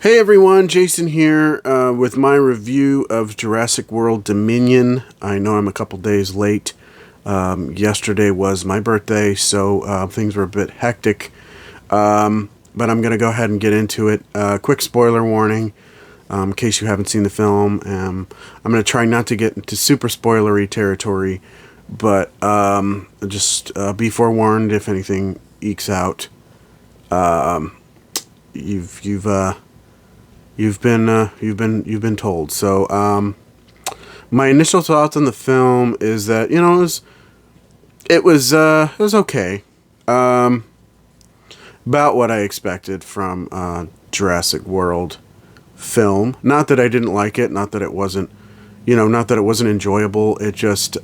Hey everyone, Jason here with my review of Jurassic World Dominion. I know I'm a couple days late. Yesterday was my birthday, so things were a bit hectic. But I'm going to go ahead and get into it. Quick spoiler warning in case you haven't seen the film. I'm going to try not to get into super spoilery territory, but just be forewarned if anything ekes out. You've been told. So, my initial thoughts on the film is that it was okay. About what I expected from Jurassic World film. Not that I didn't like it. Not that it wasn't, not that it wasn't enjoyable. It just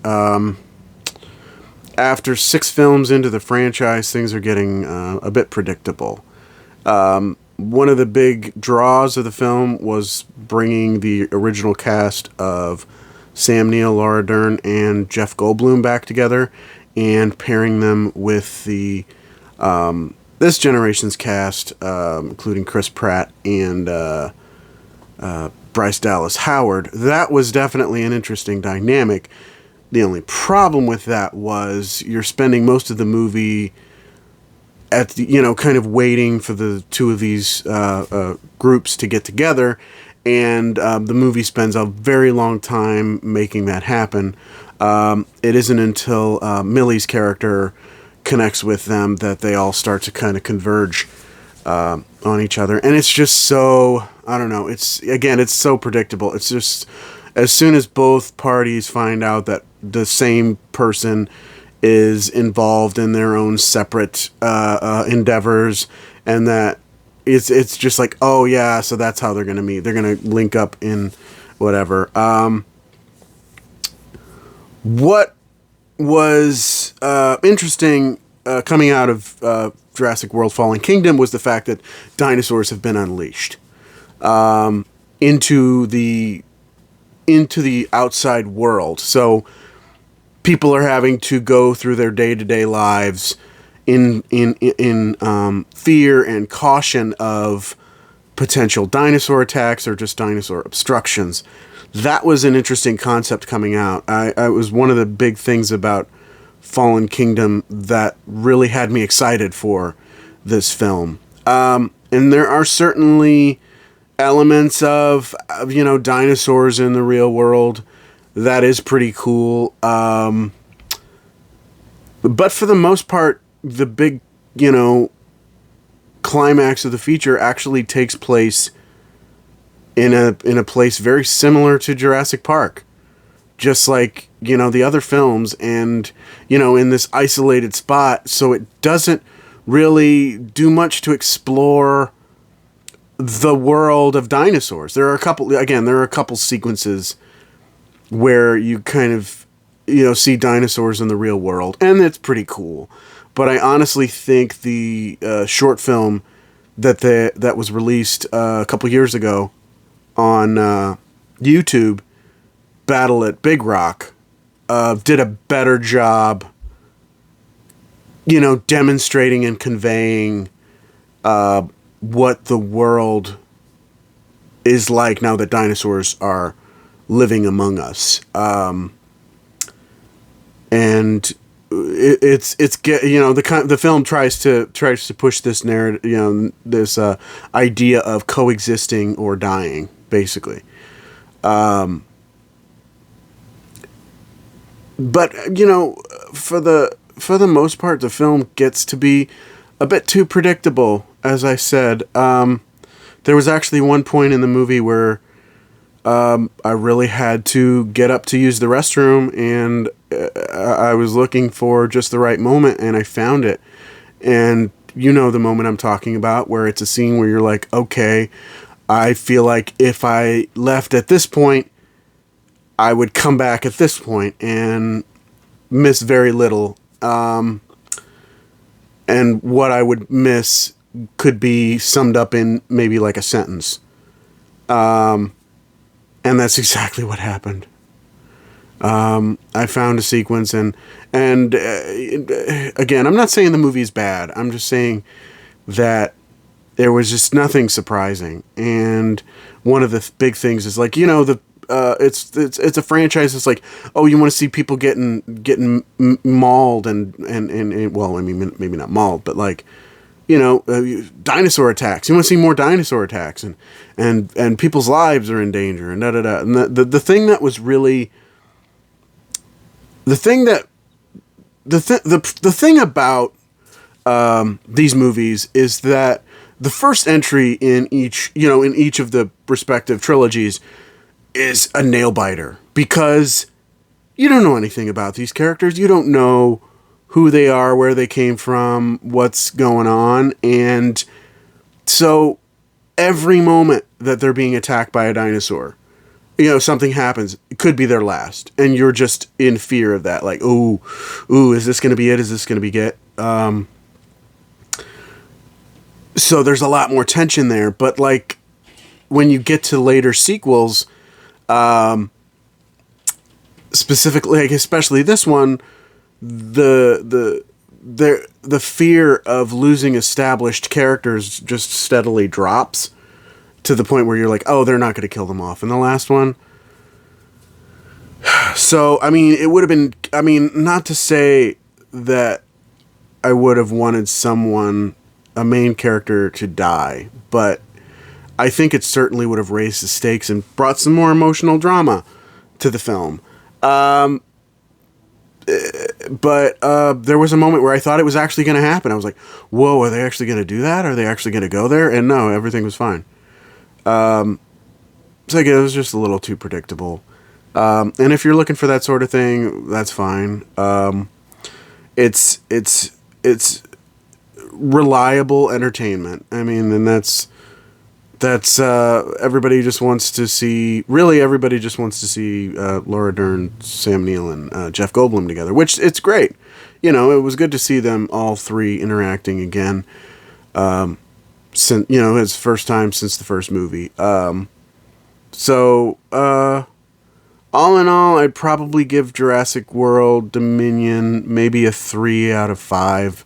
after 6 films into the franchise, things are getting a bit predictable. One of the big draws of the film was bringing the original cast of Sam Neill, Laura Dern, and Jeff Goldblum back together and pairing them with the this generation's cast, including Chris Pratt and Bryce Dallas Howard. That was definitely an interesting dynamic. The only problem with that was you're spending most of the movie at the, kind of waiting for the two of these groups to get together, and the movie spends a very long time making that happen. It isn't until Millie's character connects with them that they all start to kind of converge on each other, and it's just so, I don't know, it's so predictable. It's just, as soon as both parties find out that the same person is involved in their own separate endeavors, and that it's just like, oh yeah, so that's how they're gonna meet. They're gonna link up in whatever. What was interesting coming out of Jurassic World: Fallen Kingdom was the fact that dinosaurs have been unleashed into the outside world. So people are having to go through their day-to-day lives in fear and caution of potential dinosaur attacks or just dinosaur obstructions. That was an interesting concept coming out. I was one of the big things about Fallen Kingdom that really had me excited for this film. And there are certainly elements of dinosaurs in the real world that is pretty cool. But for the most part, the big, climax of the feature actually takes place in a place very similar to Jurassic Park. Just like, the other films, and, in this isolated spot, so it doesn't really do much to explore the world of dinosaurs. There are a couple sequences where you kind of, see dinosaurs in the real world, and it's pretty cool. But I honestly think the short film that was released a couple years ago on YouTube, Battle at Big Rock, did a better job, demonstrating and conveying what the world is like now that dinosaurs are living among us. And the film tries to push this narrative, this idea of coexisting or dying, basically. But for the most part, the film gets to be a bit too predictable. As I said, there was actually one point in the movie where I really had to get up to use the restroom, and I was looking for just the right moment, and I found it. And the moment I'm talking about, where it's a scene where you're like, okay, I feel like if I left at this point, I would come back at this point and miss very little. And what I would miss could be summed up in maybe like a sentence. And that's exactly what happened. I found a sequence, and again, I'm not saying the movie is bad. I'm just saying that There was just nothing surprising. And one of the big things is like, it's a franchise that's like, oh, you want to see people getting mauled and well, I mean, maybe not mauled, but like, dinosaur attacks. You want to see more dinosaur attacks, and people's lives are in danger, and da da da. And the thing that was really the thing about these movies is that the first entry in each of the respective trilogies is a nail biter, because you don't know anything about these characters. You don't know who they are, where they came from, what's going on. And so every moment that they're being attacked by a dinosaur, something happens. It could be their last. And you're just in fear of that. Like, ooh, is this going to be it? Is this going to be it? So there's a lot more tension there. But like when you get to later sequels, specifically, like especially this one, the fear of losing established characters just steadily drops to the point where you're like, oh, they're not going to kill them off in the last one. So, I mean, it would have been, not to say that I would have wanted a main character to die, but I think it certainly would have raised the stakes and brought some more emotional drama to the film. But there was a moment where I thought it was actually going to happen. I was like, whoa, are they actually going to do that? Are they actually going to go there? And no, everything was fine. So again, it was just a little too predictable. And if you're looking for that sort of thing, that's fine. It's reliable entertainment. I mean, and that's everybody just wants to see. Really, everybody just wants to see Laura Dern, Sam Neill, and Jeff Goldblum together, which it's great. It was good to see them all three interacting again. Since it's first time since the first movie. So all in all, I'd probably give Jurassic World Dominion maybe a 3 out of 5.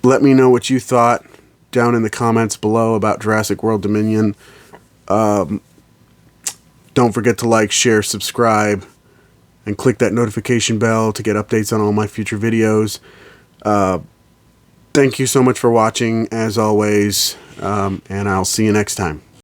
Let me know what you thought down in the comments below about Jurassic World Dominion. Don't forget to like, share, subscribe, and click that notification bell to get updates on all my future videos. Thank you so much for watching, as always, and I'll see you next time.